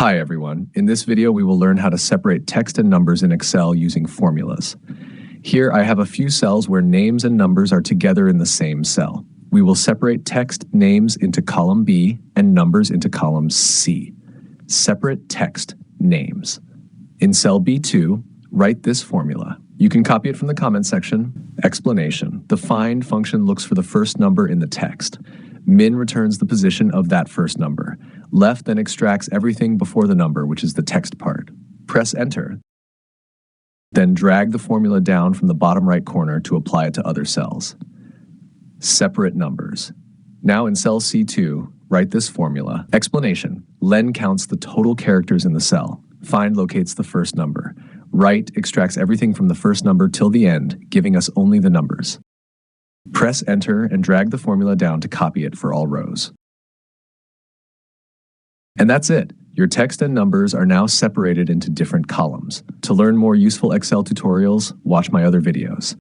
Hi everyone. In this video, we will learn how to separate text and numbers in Excel using formulas. Here I have a few cells where names and numbers are together in the same cell. We will separate text names into column B and numbers into column C. Separate text names. In cell B2, write this formula. You can copy it from the comment section. Explanation. The find function looks for the first number in the text. Min returns the position of that first number. Left then extracts everything before the number, which is the text part. Press enter. Then drag the formula down from the bottom right corner to apply it to other cells. Separate numbers. Now in cell C2, write this formula. Explanation. Len counts the total characters in the cell. Find locates the first number. Write extracts everything from the first number till the end, giving us only the numbers. Press enter and drag the formula down to copy it for all rows. And that's it. Your text and numbers are now separated into different columns. To learn more useful Excel tutorials, watch my other videos.